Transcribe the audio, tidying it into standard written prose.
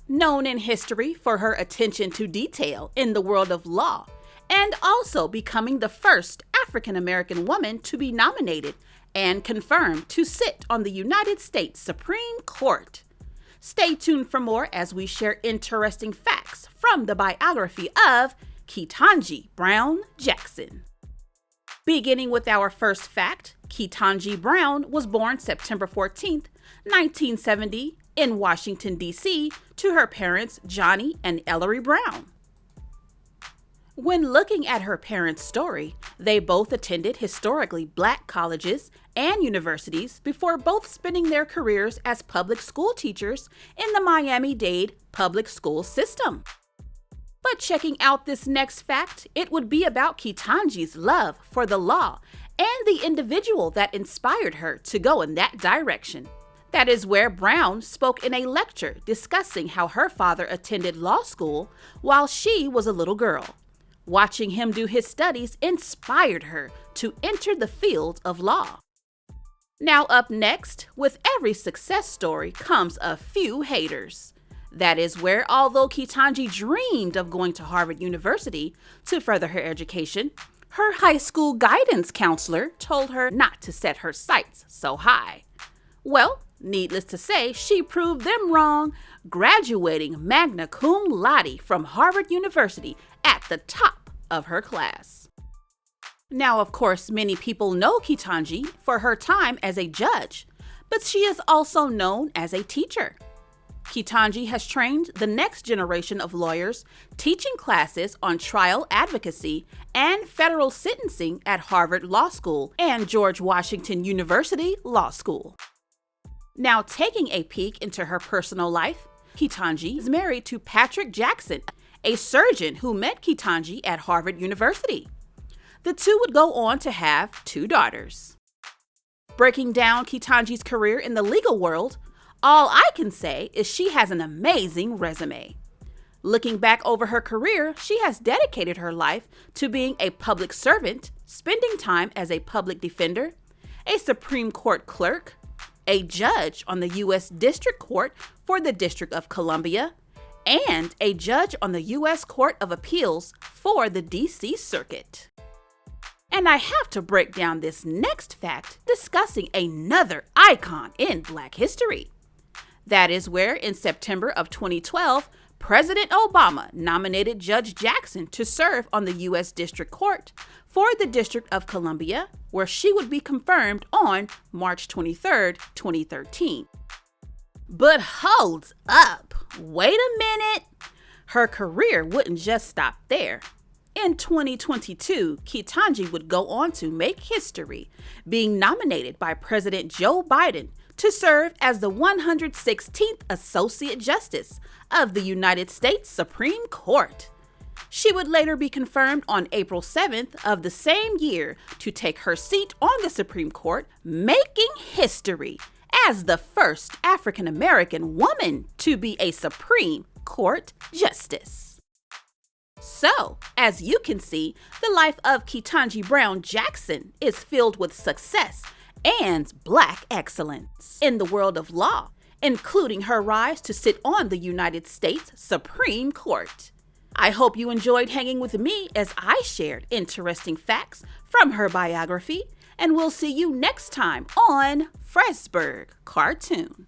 known in history for her attention to detail in the world of law, and also becoming the first African American woman to be nominated and confirmed to sit on the United States Supreme Court. Stay tuned for more as we share interesting facts from the biography of Ketanji Brown Jackson. Beginning with our first fact, Ketanji Brown was born September 14, 1970, in Washington, D.C., to her parents Johnny and Ellery Brown. When looking at her parents' story, they both attended historically black colleges and universities before both spending their careers as public school teachers in the Miami-Dade public school system. But checking out this next fact, it would be about Ketanji's love for the law and the individual that inspired her to go in that direction. That is where Brown spoke in a lecture discussing how her father attended law school while she was a little girl. Watching him do his studies inspired her to enter the field of law. Now up next, with every success story comes a few haters. That is where, although Ketanji dreamed of going to Harvard University to further her education, her high school guidance counselor told her not to set her sights so high. Well, needless to say, she proved them wrong, graduating magna cum laude from Harvard University at the top of her class. Now, of course, many people know Ketanji for her time as a judge, but she is also known as a teacher. Ketanji has trained the next generation of lawyers, teaching classes on trial advocacy and federal sentencing at Harvard Law School and George Washington University Law School. Now, taking a peek into her personal life, Ketanji is married to Patrick Jackson, a surgeon who met Ketanji at Harvard University. The two would go on to have 2 daughters. Breaking down Ketanji's career in the legal world, all I can say is she has an amazing resume. Looking back over her career, she has dedicated her life to being a public servant, spending time as a public defender, a Supreme Court clerk, a judge on the U.S. District Court for the District of Columbia, and a judge on the U.S. Court of Appeals for the D.C. Circuit. And I have to break down this next fact discussing another icon in Black history. That is where, in September of 2012, President Obama nominated Judge Jackson to serve on the U.S. District Court for the District of Columbia, where she would be confirmed on March 23, 2013. But hold up, wait a minute. Her career wouldn't just stop there. In 2022, Ketanji would go on to make history, being nominated by President Joe Biden to serve as the 116th Associate Justice of the United States Supreme Court. She would later be confirmed on April 7th of the same year to take her seat on the Supreme Court, making history as the first African American woman to be a Supreme Court Justice. So, as you can see, the life of Ketanji Brown Jackson is filled with success and Black excellence in the world of law, including her rise to sit on the United States Supreme Court. I hope you enjoyed hanging with me as I shared interesting facts from her biography, and we'll see you next time on Fresberg Cartoon.